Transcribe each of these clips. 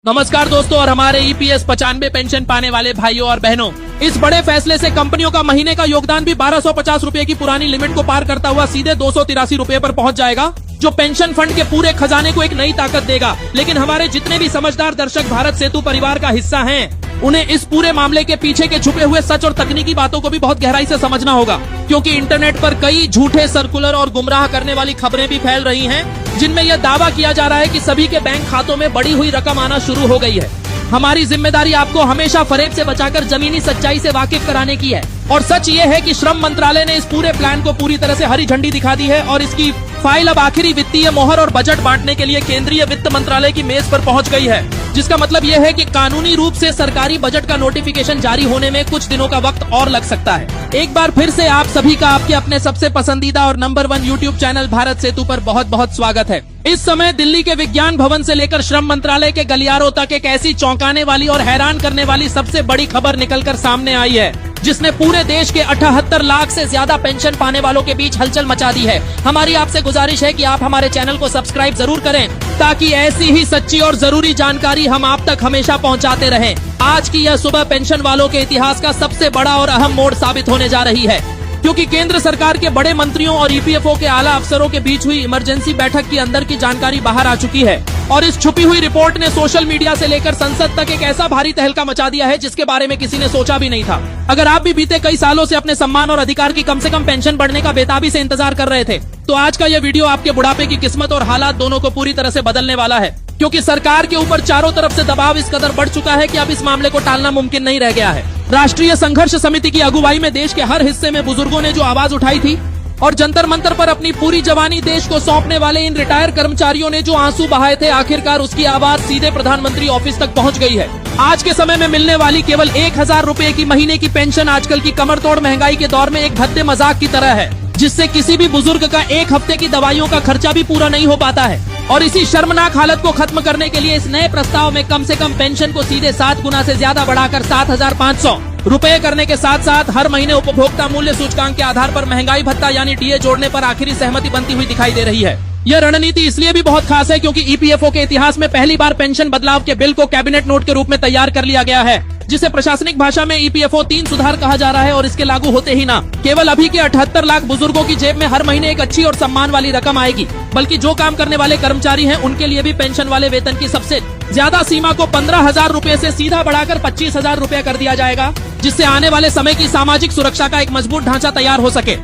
नमस्कार दोस्तों और हमारे ईपीएस 95 पेंशन पाने वाले भाइयों और बहनों, इस बड़े फैसले से कंपनियों का महीने का योगदान भी 1250 रुपए की पुरानी लिमिट को पार करता हुआ सीधे 283 रुपए पर पहुंच जाएगा, जो पेंशन फंड के पूरे खजाने को एक नई ताकत देगा। लेकिन हमारे जितने भी समझदार दर्शक भारत सेतु परिवार का हिस्सा हैं, उन्हें इस पूरे मामले के पीछे के छुपे हुए सच और तकनीकी बातों को भी बहुत गहराई से समझना होगा, क्योंकि इंटरनेट पर कई झूठे सर्कुलर और गुमराह करने वाली खबरें भी फैल रही हैं, जिनमें यह दावा किया जा रहा है कि सभी के बैंक खातों में बढ़ी हुई रकम आना शुरू हो गई है। हमारी जिम्मेदारी आपको हमेशा फरेब से बचाकर जमीनी सच्चाई से वाकिफ कराने की है। और सच ये है कि श्रम मंत्रालय ने इस पूरे प्लान को पूरी तरह से हरी झंडी दिखा दी है और इसकी फाइल अब आखिरी वित्तीय मोहर और बजट बांटने के लिए केंद्रीय वित्त मंत्रालय की मेज पर पहुंच गई है, जिसका मतलब ये है कि कानूनी रूप से सरकारी बजट का नोटिफिकेशन जारी होने में कुछ दिनों का वक्त और लग सकता है। एक बार फिर से आप सभी का आपके अपने सबसे पसंदीदा और नंबर 1 यूट्यूब चैनल भारत सेतु पर बहुत बहुत स्वागत है। इस समय दिल्ली के विज्ञान भवन से लेकर श्रम मंत्रालय के गलियारों तक एक ऐसी चौंकाने वाली और हैरान करने वाली सबसे बड़ी खबर निकलकर सामने आई है, जिसने पूरे देश के 78 लाख से ज्यादा पेंशन पाने वालों के बीच हलचल मचा दी है। हमारी आपसे गुजारिश है कि आप हमारे चैनल को सब्सक्राइब जरूर करें, ताकि ऐसी ही सच्ची और जरूरी जानकारी हम आप तक हमेशा पहुंचाते रहें। आज की यह सुबह पेंशन वालों के इतिहास का सबसे बड़ा और अहम मोड़ साबित होने जा रही है, क्योंकि केंद्र सरकार के बड़े मंत्रियों और ईपीएफओ के आला अफसरों के बीच हुई इमरजेंसी बैठक की अंदर की जानकारी बाहर आ चुकी है। और इस छुपी हुई रिपोर्ट ने सोशल मीडिया से लेकर संसद तक एक ऐसा भारी तहलका मचा दिया है, जिसके बारे में किसी ने सोचा भी नहीं था। अगर आप भी बीते कई सालों से अपने सम्मान और अधिकार की कम से कम पेंशन बढ़ने का बेताबी से इंतजार कर रहे थे, तो आज का यह वीडियो आपके बुढ़ापे की किस्मत और हालात दोनों को पूरी तरह से बदलने वाला है, क्योंकि सरकार के ऊपर चारों तरफ से दबाव इस कदर बढ़ चुका है कि अब इस मामले को टालना मुमकिन नहीं रह गया है। राष्ट्रीय संघर्ष समिति की अगुवाई में देश के हर हिस्से में बुजुर्गों ने जो आवाज उठाई थी और जंतर मंतर पर अपनी पूरी जवानी देश को सौंपने वाले इन रिटायर कर्मचारियों ने जो आंसू बहाए थे, आखिरकार उसकी आवाज सीधे प्रधानमंत्री ऑफिस तक पहुंच गई है। आज के समय में मिलने वाली केवल 1000 रुपए की महीने की पेंशन आजकल की कमर तोड़ महंगाई के दौर में एक भद्दे मजाक की तरह है, जिससे किसी भी बुजुर्ग का एक हफ्ते की दवाइयों का खर्चा भी पूरा नहीं हो पाता है। और इसी शर्मनाक हालत को खत्म करने के लिए इस नए प्रस्ताव में कम से कम पेंशन को सीधे 7 गुना से ज्यादा बढ़ाकर 7500 रुपए करने के साथ साथ हर महीने उपभोक्ता मूल्य सूचकांक के आधार पर महंगाई भत्ता यानी डीए जोड़ने पर आखिरी सहमति बनती हुई दिखाई दे रही है। यह रणनीति इसलिए भी बहुत खास है क्योंकि ईपीएफओ के इतिहास में पहली बार पेंशन बदलाव के बिल को कैबिनेट नोट के रूप में तैयार कर लिया गया है, जिसे प्रशासनिक भाषा में ईपीएफओ 3 सुधार कहा जा रहा है। और इसके लागू होते ही ना केवल अभी के 78 लाख बुजुर्गों की जेब में हर महीने एक अच्छी और सम्मान वाली रकम आएगी, बल्कि जो काम करने वाले कर्मचारी हैं उनके लिए भी पेंशन वाले वेतन की सबसे ज्यादा सीमा को 15,000 रुपए से सीधा बढ़ाकर 25,000 रुपए कर दिया जाएगा, जिससे आने वाले समय की सामाजिक सुरक्षा का एक मजबूत ढांचा तैयार हो सके।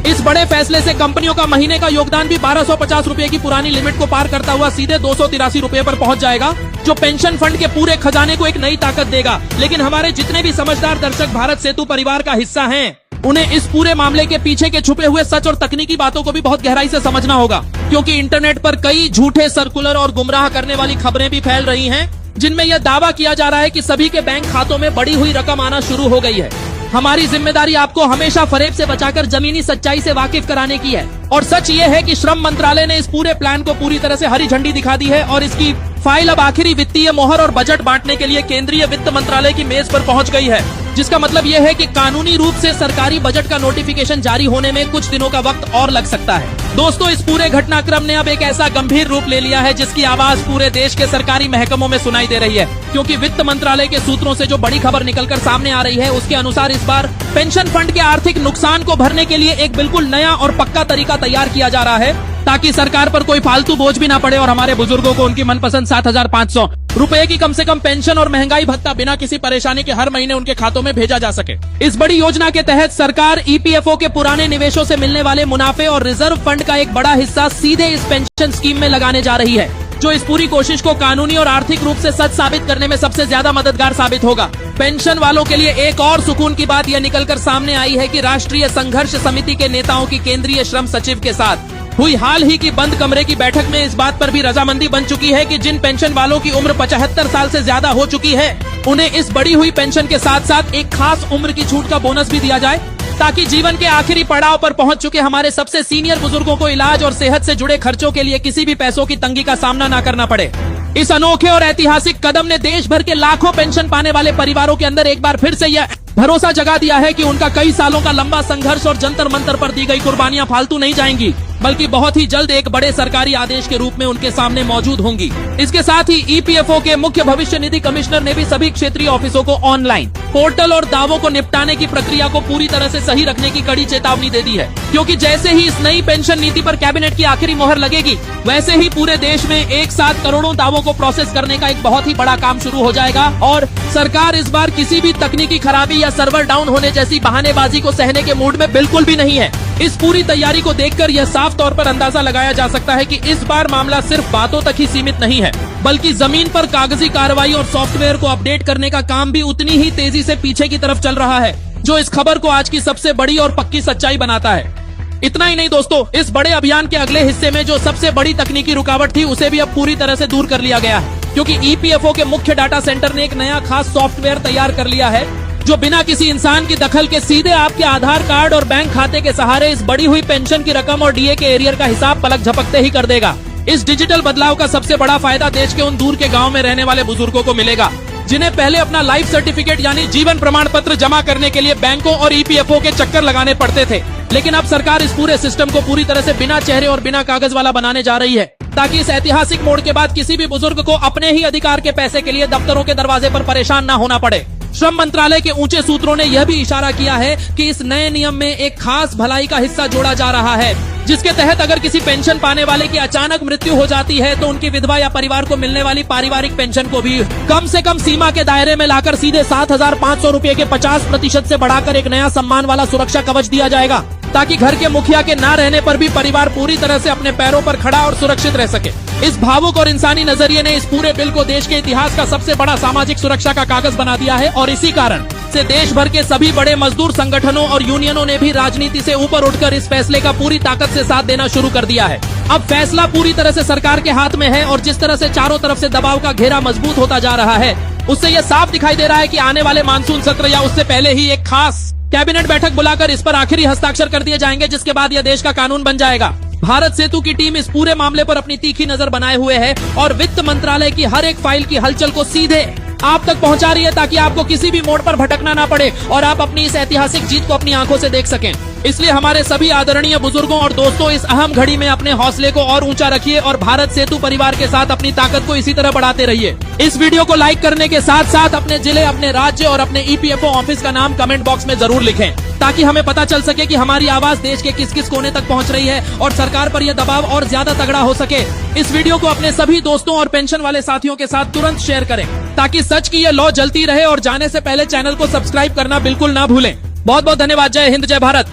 इस बड़े फैसले से कंपनियों का महीने का योगदान भी 1250 रुपए की पुरानी लिमिट को पार करता हुआ सीधे 283 रुपए पर पहुंच जाएगा, जो पेंशन फंड के पूरे खजाने को एक नई ताकत देगा। लेकिन हमारे जितने भी समझदार दर्शक भारत सेतु परिवार का हिस्सा हैं, उन्हें इस पूरे मामले के पीछे के छुपे हुए सच और तकनीकी बातों को भी बहुत गहराई से समझना होगा, क्योंकि इंटरनेट पर कई झूठे सर्कुलर और गुमराह करने वाली खबरें भी फैल रही हैं, जिनमें यह दावा किया जा रहा है कि सभी के बैंक खातों में बढ़ी हुई रकम आना शुरू हो गई है। हमारी जिम्मेदारी आपको हमेशा फरेब से बचाकर जमीनी सच्चाई से वाकिफ कराने की है। और सच ये है कि श्रम मंत्रालय ने इस पूरे प्लान को पूरी तरह से हरी झंडी दिखा दी है और इसकी फाइल अब आखिरी वित्तीय मोहर और बजट बांटने के लिए केंद्रीय वित्त मंत्रालय की मेज पर पहुंच गई है, जिसका मतलब ये है कि कानूनी रूप से सरकारी बजट का नोटिफिकेशन जारी होने में कुछ दिनों का वक्त और लग सकता है। दोस्तों, इस पूरे घटनाक्रम ने अब एक ऐसा गंभीर रूप ले लिया है जिसकी आवाज पूरे देश के सरकारी महकमों में सुनाई दे रही है, क्योंकि वित्त मंत्रालय के सूत्रों से जो बड़ी खबर निकलकर सामने आ रही है, उसके अनुसार इस बार पेंशन फंड के आर्थिक नुकसान को भरने के लिए एक बिल्कुल नया और पक्का तरीका तैयार किया जा रहा है, ताकि सरकार पर कोई फालतू बोझ भी ना पड़े और हमारे बुजुर्गों को उनकी मनपसंद 7500 रुपए की कम से कम पेंशन और महंगाई भत्ता बिना किसी परेशानी के हर महीने उनके खातों में भेजा जा सके। इस बड़ी योजना के तहत सरकार ईपीएफओ के पुराने निवेशों से मिलने वाले मुनाफे और रिजर्व फंड का एक बड़ा हिस्सा सीधे इस पेंशन स्कीम में लगाने जा रही है, जो इस पूरी कोशिश को कानूनी और आर्थिक रूप से सच साबित करने में सबसे ज्यादा मददगार साबित होगा। पेंशन वालों के लिए एक और सुकून की बात यह निकलकर सामने आई है कि राष्ट्रीय संघर्ष समिति के नेताओं की केंद्रीय श्रम सचिव के साथ हुई हाल ही की बंद कमरे की बैठक में इस बात पर भी रजामंदी बन चुकी है कि जिन पेंशन वालों की उम्र 75 साल से ज्यादा हो चुकी है, उन्हें इस बढ़ी हुई पेंशन के साथ साथ एक खास उम्र की छूट का बोनस भी दिया जाए, ताकि जीवन के आखिरी पड़ाव पर पहुंच चुके हमारे सबसे सीनियर बुजुर्गों को इलाज और सेहत से जुड़े खर्चों के लिए किसी भी पैसों की तंगी का सामना न करना पड़े। इस अनोखे और ऐतिहासिक कदम ने देश भर के लाखों पेंशन पाने वाले परिवारों के अंदर एक बार फिर से यह भरोसा जगा दिया है कि उनका कई सालों का लंबा संघर्ष और जंतर मंतर पर दी गई कुर्बानियां फालतू नहीं जाएंगी। बल्कि बहुत ही जल्द एक बड़े सरकारी आदेश के रूप में उनके सामने मौजूद होंगी। इसके साथ ही ईपीएफओ के मुख्य भविष्य निधि कमिश्नर ने भी सभी क्षेत्रीय ऑफिसों को ऑनलाइन पोर्टल और दावों को निपटाने की प्रक्रिया को पूरी तरह से सही रखने की कड़ी चेतावनी दे दी है, क्योंकि जैसे ही इस नई पेंशन नीति पर कैबिनेट की आखिरी मोहर लगेगी, वैसे ही पूरे देश में एक साथ करोड़ों दावों को प्रोसेस करने का एक बहुत ही बड़ा काम शुरू हो जाएगा। और सरकार इस बार किसी भी तकनीकी खराबी या सर्वर डाउन होने जैसी बहानेबाजी को सहने के मूड में बिल्कुल भी नहीं है। इस पूरी तैयारी को देखकर यह साफ तौर पर अंदाजा लगाया जा सकता है कि इस बार मामला सिर्फ बातों तक ही सीमित नहीं है, बल्कि जमीन पर कागजी कार्रवाई और सॉफ्टवेयर को अपडेट करने का काम भी उतनी ही तेजी से पीछे की तरफ चल रहा है, जो इस खबर को आज की सबसे बड़ी और पक्की सच्चाई बनाता है। इतना ही नहीं दोस्तों, इस बड़े अभियान के अगले हिस्से में जो सबसे बड़ी तकनीकी रुकावट थी, उसे भी अब पूरी तरह से दूर कर लिया गया है, क्योंकि ईपीएफओ के मुख्य डाटा सेंटर ने एक नया खास सॉफ्टवेयर तैयार कर लिया है, जो बिना किसी इंसान की दखल के सीधे आपके आधार कार्ड और बैंक खाते के सहारे इस बढ़ी हुई पेंशन की रकम और डीए के एरियर का हिसाब पलक झपकते ही कर देगा। इस डिजिटल बदलाव का सबसे बड़ा फायदा देश के उन दूर के गांव में रहने वाले बुजुर्गों को मिलेगा, जिन्हें पहले अपना लाइफ सर्टिफिकेट यानी जीवन प्रमाण पत्र जमा करने के लिए बैंकों और ईपीएफओ के चक्कर लगाने पड़ते थे। लेकिन अब सरकार इस पूरे सिस्टम को पूरी तरह से बिना चेहरे और बिना कागज वाला बनाने जा रही है, ताकि इस ऐतिहासिक मोड़ के बाद किसी भी बुजुर्ग को अपने ही अधिकार के पैसे के लिए दफ्तरों के दरवाजे पर परेशान न होना पड़े। श्रम मंत्रालय के ऊंचे सूत्रों ने यह भी इशारा किया है कि इस नए नियम में एक खास भलाई का हिस्सा जोड़ा जा रहा है, जिसके तहत अगर किसी पेंशन पाने वाले की अचानक मृत्यु हो जाती है, तो उनकी विधवा या परिवार को मिलने वाली पारिवारिक पेंशन को भी कम से कम सीमा के दायरे में लाकर सीधे 7,500 रूपए के 50% से बढ़ाकर एक नया सम्मान वाला सुरक्षा कवच दिया जाएगा, ताकि घर के मुखिया के न रहने पर भी परिवार पूरी तरह से अपने पैरों पर खड़ा और सुरक्षित रह सके। इस भावुक और इंसानी नजरिए ने इस पूरे बिल को देश के इतिहास का सबसे बड़ा सामाजिक सुरक्षा का कागज बना दिया है, और इसी कारण से देश भर के सभी बड़े मजदूर संगठनों और यूनियनों ने भी राजनीति से ऊपर उठकर इस फैसले का पूरी ताकत से साथ देना शुरू कर दिया है। अब फैसला पूरी तरह से सरकार के हाथ में है, और जिस तरह से चारों तरफ से दबाव का घेरा मजबूत होता जा रहा है, उससे यह साफ दिखाई दे रहा है कि आने वाले मानसून सत्र या उससे पहले ही एक खास कैबिनेट बैठक बुलाकर इस पर आखिरी हस्ताक्षर कर दिए जाएंगे, जिसके बाद यह देश का कानून बन जाएगा। भारत सेतु की टीम इस पूरे मामले पर अपनी तीखी नजर बनाए हुए है और वित्त मंत्रालय की हर एक फाइल की हलचल को सीधे आप तक पहुंचा रही है, ताकि आपको किसी भी मोड़ पर भटकना ना पड़े और आप अपनी इस ऐतिहासिक जीत को अपनी आंखों से देख सकें। इसलिए हमारे सभी आदरणीय बुजुर्गों और दोस्तों, इस अहम घड़ी में अपने हौसले को और ऊंचा रखिए और भारत सेतु परिवार के साथ अपनी ताकत को इसी तरह बढ़ाते रहिए। इस वीडियो को लाइक करने के साथ साथ अपने जिले, अपने राज्य और अपने ईपीएफओ ऑफिस का नाम कमेंट बॉक्स में जरूर लिखें, ताकि हमें पता चल सके कि हमारी आवाज देश के किस किस कोने तक पहुंच रही है और सरकार पर यह दबाव और ज्यादा तगड़ा हो सके। इस वीडियो को अपने सभी दोस्तों और पेंशन वाले साथियों के साथ तुरंत शेयर करें, ताकि सच की यह लौ जलती रहे। और जाने से पहले चैनल को सब्सक्राइब करना बिल्कुल ना भूलें। बहुत बहुत धन्यवाद। जय हिंद, जय भारत।